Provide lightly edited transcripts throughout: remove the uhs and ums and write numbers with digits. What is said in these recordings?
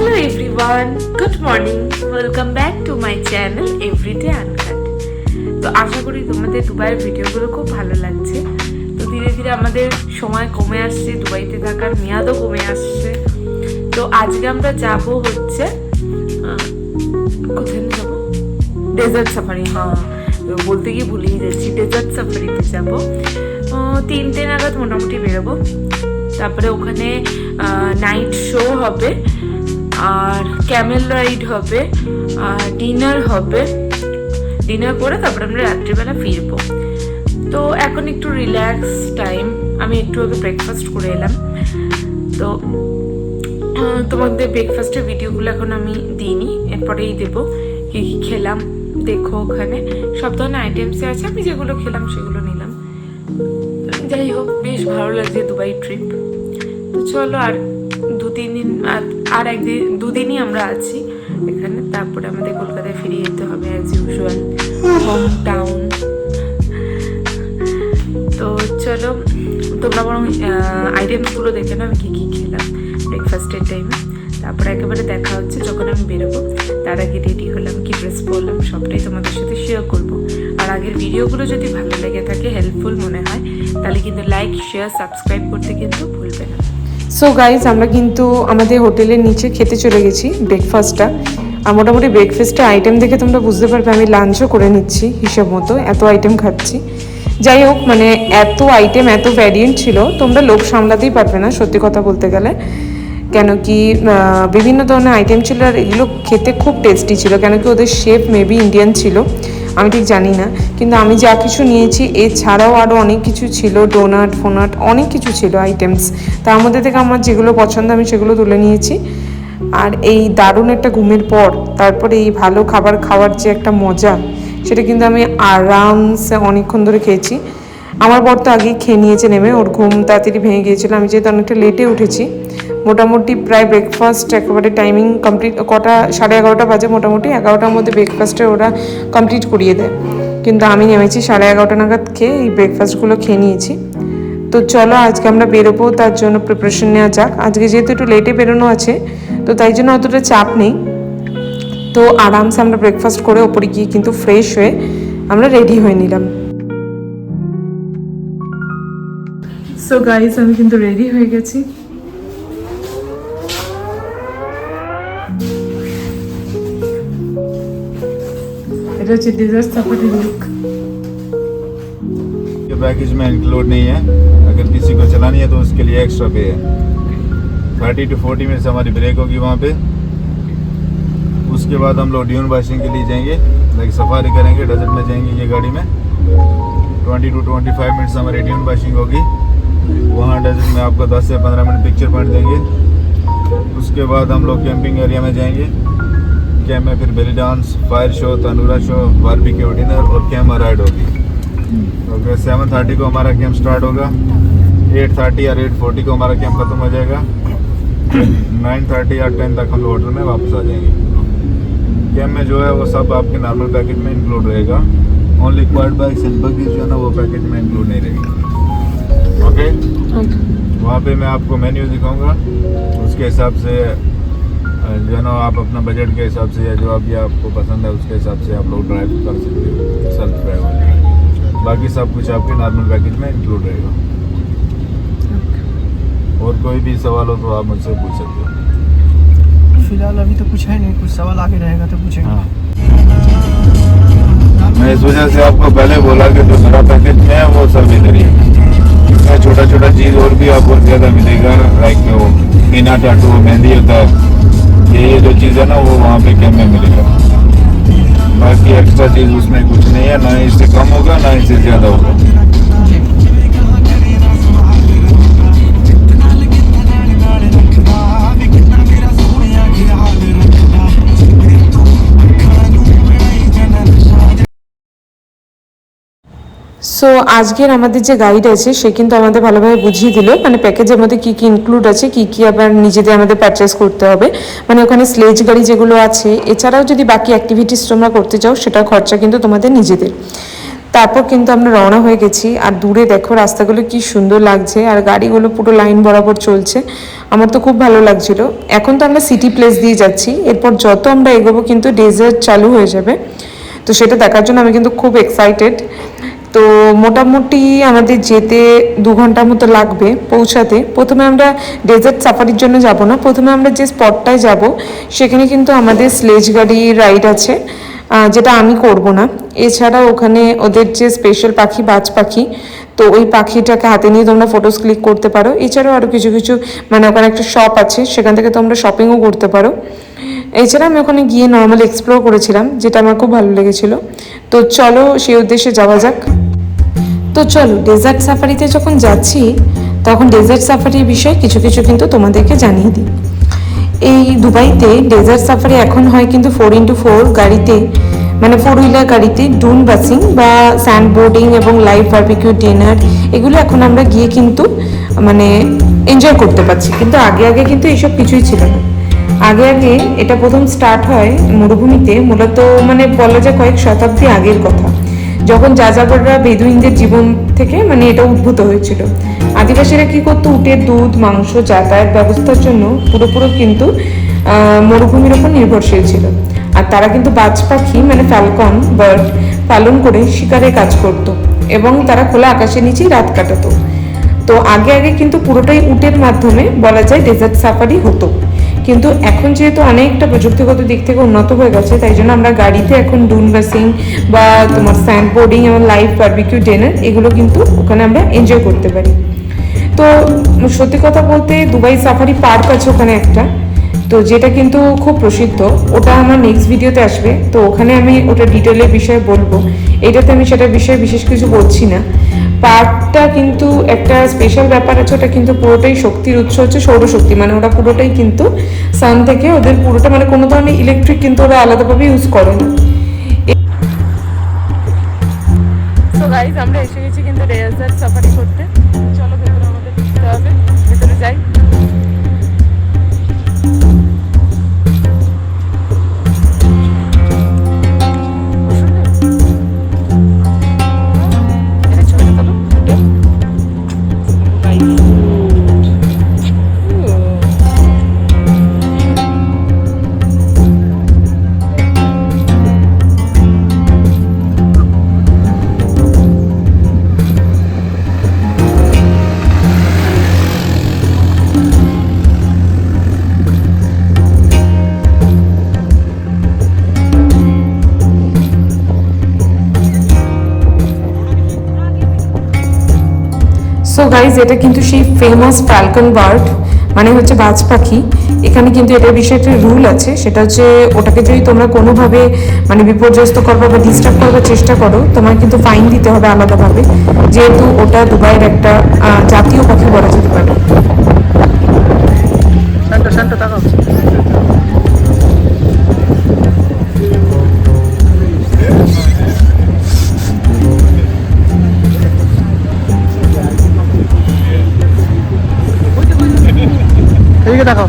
Hello everyone, good morning. Welcome back to my channel Everyday Uncut. তো আশা করি তোমাদের দুবাইয়ের ভিডিওগুলো খুব ভালো লাগছে। তো ধীরে ধীরে আমাদের সময় কমে আসছে, দুবাইতে থাকার মেয়াদও কমে আসছে। তো আজকে আমরা যাব হচ্ছে কোথায় যাব? Desert safari. হ্যাঁ, বলতে গিয়ে ভুলেই যাচ্ছি, ডেজার্ট সাফারিতে যাব। 3টে নাগাদ মোটামুটি বেরোবো। তারপরে ওখানে নাইট শো হবে, আর ক্যামেল রাইড হবে, আর ডিনার হবে। ডিনার করে তারপরে আমরা রাত্রিবেলা ফিরবো। তো এখন একটু রিল্যাক্স টাইম। আমি একটু আগে ব্রেকফাস্ট করে এলাম। তো তোমাদের ব্রেকফাস্টের ভিডিওগুলো এখন আমি দিইনি, এরপরেই দেবো। কী কী খেলাম দেখো, ওখানে সব ধরনের আইটেমসে আছে। আমি যেগুলো খেলাম সেগুলো নিলাম। যাই হোক, বেশ ভালো লাগছে দুবাই ট্রিপ। তো চলো, আর 2-3 দিন, আর একদিন 2 দিনই আমরা আছি এখানে। তারপরে আমাদের কলকাতায় ফিরে যেতে হবে অ্যাজ ইউজুয়াল, হোম টাউন। তো চলো, তোমরা বরং আইটেমসগুলো দেখে নাও আমি কী কী খেলাম ব্রেকফাস্টের টাইমে। তারপরে একেবারে দেখা হচ্ছে যখন আমি বেরোবো। তার আগে রেডি হলাম, কি ড্রেস পরলাম, সবটাই তোমাদের সাথে শেয়ার করবো। আর আগের ভিডিওগুলো যদি ভালো লেগে থাকে, হেল্পফুল মনে হয়, তাহলে কিন্তু লাইক, শেয়ার, সাবস্ক্রাইব করতে কিন্তু ভুলবে না। সো গাইজ, আমরা কিন্তু আমাদের হোটেলের নিচে খেতে চলে গেছি ব্রেকফাস্টটা। আর মোটামুটি ব্রেকফাস্টের আইটেম দেখে তোমরা বুঝতে পারবে আমি লাঞ্চও করে নিচ্ছি হিসাব মতো, এত আইটেম খাচ্ছি। যাই হোক, মানে এত আইটেম, এত ভ্যারিয়েন্ট ছিল, তোমরা লোক সামলাতেই পারবে না সত্যি কথা বলতে গেলে। কেন কি বিভিন্ন ধরনের আইটেম ছিল, আর এগুলো খেতে খুব টেস্টি ছিল। কেন কি ওদের শেফ মেবি ইন্ডিয়ান ছিল, আমি ঠিক জানি না। কিন্তু আমি যা কিছু নিয়েছি, এছাড়াও আরও অনেক কিছু ছিল, ডোনাট ফোনাট অনেক কিছু ছিল আইটেমস। তার মধ্যে থেকে আমার যেগুলো পছন্দ আমি সেগুলো তুলে নিয়েছি। আর এই দারুণ একটা ঘুমের পর তারপরে এই ভালো খাবার খাওয়ার যে একটা মজা, সেটা কিন্তু আমি আরামসে অনেকক্ষণ ধরে খেয়েছি। আমার বর তো আগেই খেয়ে নিয়েছে নেমে, ওর ঘুম তাড়াতাড়ি ভেঙে গিয়েছিল। আমি যেহেতু অনেকটা লেটে উঠেছি, মোটামুটি প্রায় ব্রেকফাস্ট একেবারে টাইমিং কমপ্লিট, কটা 11:30 বাজে, মোটামুটি 11টার মধ্যে ব্রেকফাস্টে ওরা কমপ্লিট করিয়ে দেয়। কিন্তু আমি নেমেছি 11:30 নাগাদ খেয়ে এই ব্রেকফাস্টগুলো খেয়ে নিয়েছি। তো চলো, আজকে আমরা বেরোবো, তার জন্য প্রিপারেশন নেওয়া যাক। আজকে যেহেতু একটু লেটে বেরোনো আছে, তো তাই জন্য অতটা চাপ নেই। তো আরামসে আমরা ব্রেকফাস্ট করে ওপরে গিয়ে কিন্তু ফ্রেশ হয়ে আমরা রেডি হয়ে নিলাম। সো গাইস, আমি কিন্তু রেডি হয়ে গেছি। এটা হচ্ছে ডেজার্ট সাফারি লুক। ये पैकेज में इंक्लूड नहीं है। अगर किसी को चलानी है तो उसके लिए एक्स्ट्रा पे है। 30 to 40 मिनट्स हमारी ब्रेक होगी वहाँ पे। उसके बाद हम लोग ड्यून बाइसिंग के लिए जाएंगे, लाइक सफारी करेंगे, डेजर्ट में जाएंगे ये गाड़ी में। 20 to 25 मिनट्स हमारी ड्यून बाइसिंग होगी। वहाँ डेजर्ट में आपको 10 से 15 मिनट पिक्चर पॉइंट देंगे। उसके बाद हम लोग कैंपिंग एरिया में जाएंगे। कैंप में फिर belly dance, fire show, tanoura show, barbecue dinner और कैमरा राइड होगी। ओके, 7:30 को हमारा कैंप स्टार्ट होगा। 8:30 या 8:40 को हमारा कैंप खत्म हो जाएगा। 9:30 या 10 तक हम लोग होटल में वापस आ जाएंगे। कैंप में जो है वो सब आपके नॉर्मल पैकेज में इंक्लूड रहेगा। Only quad bikes and buggies जो है ना वो पैकेज में इंक्लूड नहीं रहेगी। ओके, वहाँ पे मैं आपको मेन्यू दिखाऊंगा, उसके हिसाब से जो है ना आप अपना बजट के हिसाब से या जो भी आपको पसंद है उसके हिसाब से आप लोग ड्राइव कर सकते हो, सेल्फ ड्राइव। बाकी सब कुछ आपके नॉर्मल पैकेज में इंक्लूड रहेगा। और कोई भी सवाल हो तो आप मुझसे पूछ सकते हो। फिलहाल अभी तो कुछ है नहीं, कुछ सवाल आगे रहेगा तो पूछेंगे। हाँ, मैं इस वजह से आपको पहले बोला कि जो मेरा पैकेज में है वो सब इधर ही है। इसमें छोटा छोटा चीज़ और भी आपको ज़्यादा मिलेगा, लाइक वो मीना टाटू, मेहंदी होता है, ये जो चीज़ है ना वो वहाँ पे कैंप में मिलेगा। बाकी एक्स्ट्रा चीज़ उसमें कुछ नहीं है, ना इससे कम होगा ना इससे ज़्यादा होगा। সো আজকের আমাদের যে গাইড আছে সে কিন্তু আমাদের ভালোভাবে বুঝিয়ে দিল, মানে প্যাকেজের মধ্যে কী কী ইনক্লুড আছে, কী কী আবার নিজেদের আমাদের পারচেস করতে হবে। মানে ওখানে স্লেজ গাড়ি যেগুলো আছে, এছাড়াও যদি বাকি অ্যাক্টিভিটিস তোমরা করতে চাও সেটার খরচা কিন্তু তোমাদের নিজেদের। তারপর কিন্তু আমরা রওনা হয়ে গেছি। আর দূরে দেখো রাস্তাগুলো কি সুন্দর লাগছে, আর গাড়িগুলো পুরো লাইন বরাবর চলছে, আমার তো খুব ভালো লাগছিল। এখন তো আমরা সিটি প্লেস দিয়ে যাচ্ছি, এরপর যত আমরা এগোবো কিন্তু ডেজার্ট চালু হয়ে যাবে, তো সেটা দেখার জন্য আমি কিন্তু খুব এক্সাইটেড। তো মোটামুটি আমাদের যেতে 2 ঘন্টার মতো লাগবে পৌঁছাতে। প্রথমে আমরা ডেজার্ট সাফারির জন্য যাব না, প্রথমে আমরা যে স্পটটায় যাব সেখানে কিন্তু আমাদের স্লেজ গাড়ি রাইড আছে, যেটা আমি করব না। এছাড়া ওখানে ওদের যে স্পেশাল পাখি বাজ পাখি, তো ওই পাখিটাকে হাতে নিয়ে তোমরা ফটোস ক্লিক করতে পারো। এছাড়াও আরও কিছু কিছু মানে ওখানে একটা শপ আছে, সেখান থেকে তোমরা শপিংও করতে পারো। এছাড়া আমি ওখানে গিয়ে নর্মালি এক্সপ্লোর করেছিলাম, যেটা আমার খুব ভালো লেগেছিল। তো চলো সেই উদ্দেশ্যে যাওয়া যাক। তো চলো ডেজার্ট সাফারিতে যখন যাচ্ছি তখন ডেজার্ট সাফারির বিষয়ে কিছু কিছু কিন্তু তোমাদেরকে জানিয়ে দিই। এই দুবাইতে ডেজার্ট সাফারি এখন হয় কিন্তু 4x4 গাড়িতে, মানে 4 হুইলার গাড়িতে ডুন বাসিং বা স্যান্ড বোর্ডিং এবং লাইভ বারবিকিউ ডিনার, এগুলো এখন আমরা গিয়ে কিন্তু মানে এনজয় করতে পারছি। কিন্তু আগে কিন্তু এইসব কিছুই ছিল না। আগে এটা প্রথম স্টার্ট হয় মরুভূমিতে, মূলত মানে বলা যায় কয়েক শতাব্দী আগের কথা, যখন যাযাবররা বেদুইনদের জীবন থেকে মানে এটা উদ্ভূত হয়েছিল। আদিবাসীরা কি করতো, উটের দুধ মাংস যাতায়াত ব্যবস্থার জন্য পুরোপুরি কিন্তু মরুভূমির ওপর নির্ভরশীল ছিল। আর তারা কিন্তু বাজ পাখি মানে ফ্যালকন বার্ড পালন করে শিকারে কাজ করত এবং তারা খোলা আকাশের নিচেই রাত কাটাতো। তো আগে কিন্তু পুরোটাই উটের মাধ্যমে বলা যায় ডেজার্ট সাফারি হতো। কিন্তু এখন যেহেতু অনেকটা প্রযুক্তিগত দিক থেকে উন্নত হয়ে গেছে, তাই জন্য আমরা গাড়িতে এখন ডুন বাসিং বা তোমার স্যান্ড বোর্ডিং এবং লাইভ বারবিকিউ ডিনার এগুলো কিন্তু ওখানে আমরা এনজয় করতে পারি। তো সত্যি কথা বলতে দুবাই সাফারি পার্ক আছে ওখানে একটা, তো যেটা কিন্তু খুব প্রসিদ্ধ, ওটা আমার নেক্সট ভিডিওতে আসবে, তো ওখানে আমি ওটা ডিটেলের বিষয়ে বলবো। এটাতে আমি সেটার বিষয়ে বিশেষ কিছু বলছি না। পার্কটা কিন্তু একটা স্পেশাল ব্যাপার আছে, ওটা কিন্তু পুরোটাই শক্তির উৎস হচ্ছে সৌরশক্তি, মানে ওরা পুরোটাই কিন্তু সান থেকে ওদের পুরোটা মানে কোনো ধরনের ইলেকট্রিক কিন্তু ওরা আলাদাভাবে ইউজ করে না। তো গাইজ আমরা এসে গেছি কিন্তু ডেজার্ট সাফারি করতে। চলো ভেতরে আমাদের ঢুকতে হবে, ভেতরে যাই। সো গাইজ এটা কিন্তু সেই ফেমাস ফ্যালকন বার্ড, মানে হচ্ছে বাজ পাখি। এখানে কিন্তু এটার বিষয়ে একটা রুল আছে, সেটা হচ্ছে ওটাকে যদি তোমরা কোনোভাবে মানে বিপর্যস্ত করবা বা ডিস্টার্ব করবার চেষ্টা করো, তোমার কিন্তু ফাইন দিতে হবে আলাদাভাবে, যেহেতু ওটা দুবাইয়ের একটা জাতীয় পাখি বলা যেতে পারে। এদিকে দেখো।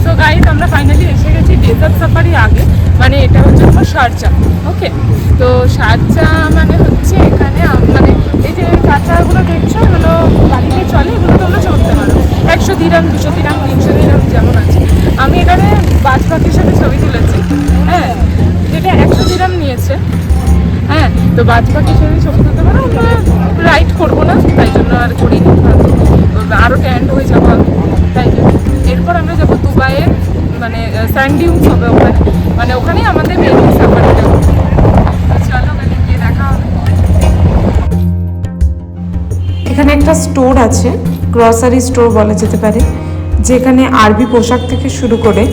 সো গাইজ আমরা ফাইনালি এসে গেছি ডেজার্ট সাফারি আগে, মানে এটা হচ্ছে তোমার শারজা। ওকে, তো শারজা মানে হচ্ছে এখানে মানে এই যে কাঁচাগুলো দেখছো এগুলো গাড়িতে চলে, এগুলো তোমরা চলতে পারো 100 দিরহাম 200 দিরহাম 300 দিরহাম যেমন আছে। আমি এখানে বাজ পাখির সাথে ছবি তুলেছি, হ্যাঁ, যেটা 100 দিরহাম নিয়েছে। হ্যাঁ, তো বাজ পাখির সাথে ছবি তুলতে পারো। আমরা রাইড করবো না, তাই জন্য আর করিনি, আরও ট্যান্ড হয়ে যাবো তাই জন্য। এরপর আমরা যাবো দুবাইয়ের মানে স্যান্ড ডিউন্স হবে ওখানে, মানে ওখানেই আমাদের মেইন সাফারিটা। চলো মানে গিয়ে দেখা হবে। এখানে একটা স্টোর আছে, গ্রসারি স্টোর বলা যেতে পারে, যেখানে আরবি পোশাক থেকে শুরু করে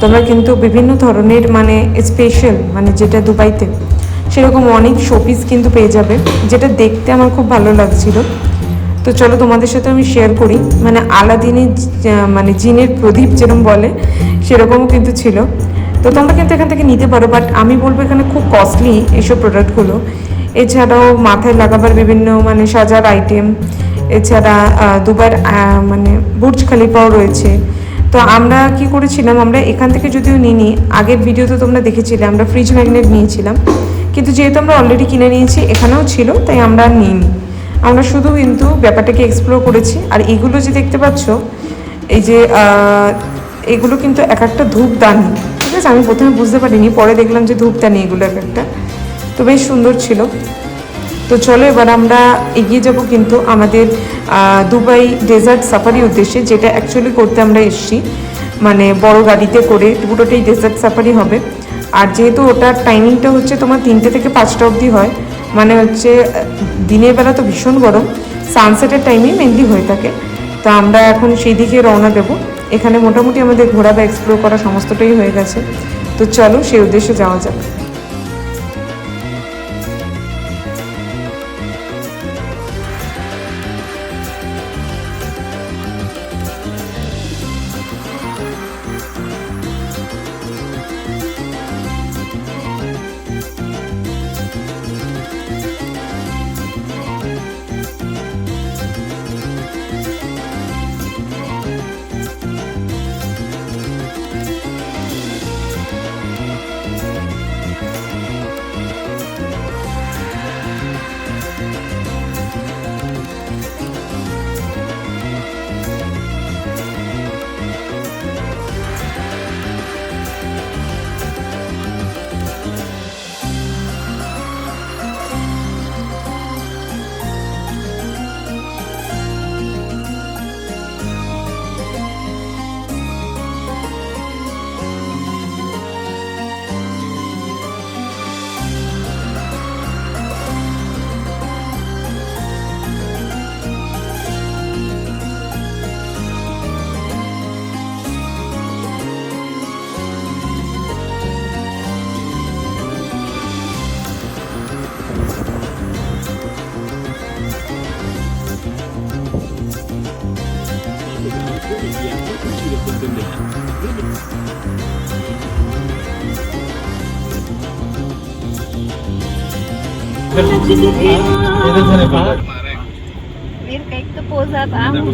তোমরা কিন্তু বিভিন্ন ধরনের মানে স্পেশাল মানে যেটা দুবাইতে সেরকম অনেক শোপিস কিন্তু পেয়ে যাবে, যেটা দেখতে আমার খুব ভালো লাগছিল। তো চলো তোমাদের সাথে আমি শেয়ার করি। মানে আলাদিনের মানে জিনের প্রদীপ যেরকম বলে সেরকমও কিন্তু ছিল। তো তোমরা কিন্তু এখান থেকে নিতে পারো, বাট আমি বলবো এখানে খুব কস্টলি এইসব প্রোডাক্টগুলো। এছাড়াও মাথায় লাগাবার বিভিন্ন মানে সাজার আইটেম, এছাড়া দুবার মানে বুর্জ খলিফাও রয়েছে, তো আমরা কি করেছিলাম, আমরা এখান থেকে যদিও নিইনি, আগের ভিডিওতে তোমরা দেখেছিলে আমরা ফ্রিজ ম্যাগনেট নিয়েছিলাম, কিন্তু যেহেতু আমরা অলরেডি কিনে নিয়েছি, এখানেও ছিল, তাই আমরা আর নিইনি। আমরা শুধু কিন্তু ব্যাপারটাকে এক্সপ্লোর করেছি। আর এগুলো যে দেখতে পাচ্ছ, এই যে এগুলো কিন্তু এক একটা ধূপদানি, ঠিক আছে? আমি প্রথমে বুঝতে পারিনি, পরে দেখলাম যে ধূপদানি এগুলো এক একটা। তো বেশ সুন্দর ছিল। তো চলো এবার আমরা এগিয়ে যাব কিন্তু আমাদের দুবাই ডেজার্ট সাফারির উদ্দেশ্যে, যেটা অ্যাকচুয়ালি করতে আমরা এসেছি, মানে বড় গাড়িতে করে পুরোটাই ডেজার্ট সাফারি হবে। আর যেহেতু ওটার টাইমিংটা হচ্ছে তোমার 3টে থেকে 5টা অবধি হয়, মানে হচ্ছে দিনের বেলা তো ভীষণ গরম, সানসেটের টাইমেই মেনলি হয়ে থাকে। তো আমরা এখন সেই দিকে রওনা দেবো। এখানে মোটামুটি আমাদের ঘোরা বা এক্সপ্লোর করা সমস্তটাই হয়ে গেছে। তো চলো সেই উদ্দেশ্যে যাওয়া যাক। Mir kayak itu posa tahu.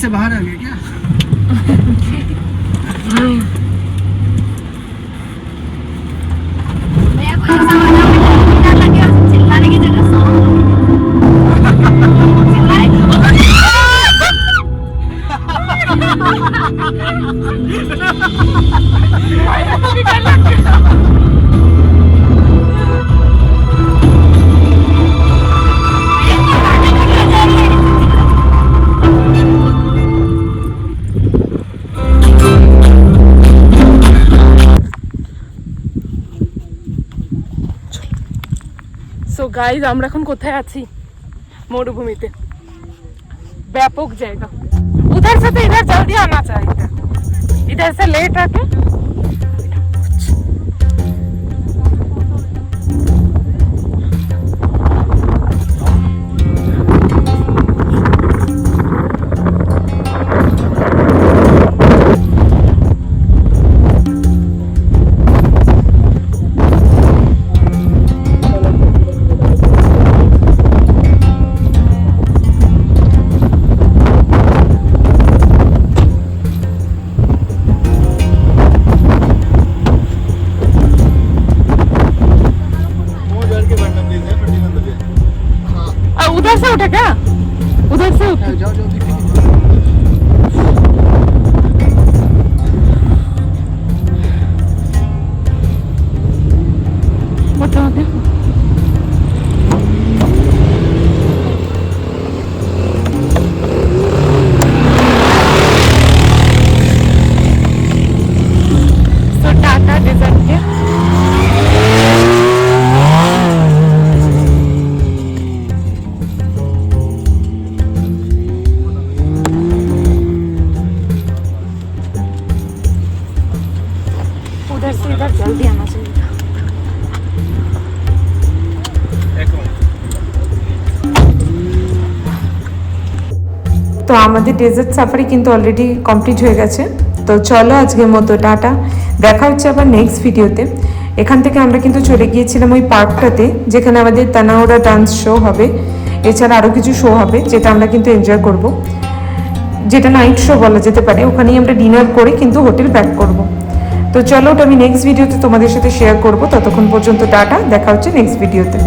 से बाहर आ गए क्या? मैं कोई ऐसा वाला डर लगे और चिल्लाने की जगह सो সো গাইজ আমরা এখন কোথায় আছি? মরুভূমিতে, ব্যাপক জায়গা। उधर से तो इधर जल्दी आना चाहिए था, इधर से लेट आके उधर से उठे क्या? उधर से उठे। जाओ जाओ दिखेंगे। बता दे। So टाटा डेजर्ट के उधर से इधर जल्दी आना चाहिए था। তো আমাদের ডেজার্ট সাফারি কিন্তু অলরেডি কমপ্লিট হয়ে গেছে। তো চলো আজকের মতো টাটা, দেখা হচ্ছে আবার নেক্সট ভিডিওতে। এখান থেকে আমরা কিন্তু চলে গিয়েছিলাম ওই পার্কটাতে, যেখানে আমাদের তানাওরা ডান্স শো হবে, এছাড়া আরও কিছু শো হবে যেটা আমরা কিন্তু এনজয় করব, যেটা নাইট শো বলা যেতে পারে। ওখানেই আমরা ডিনার করে কিন্তু হোটেল ব্যাক করব। তো চলো ওটা আমি নেক্সট ভিডিওতে তোমাদের সাথে শেয়ার করব। ততক্ষণ পর্যন্ত টাটা, দেখা হচ্ছে নেক্সট ভিডিওতে।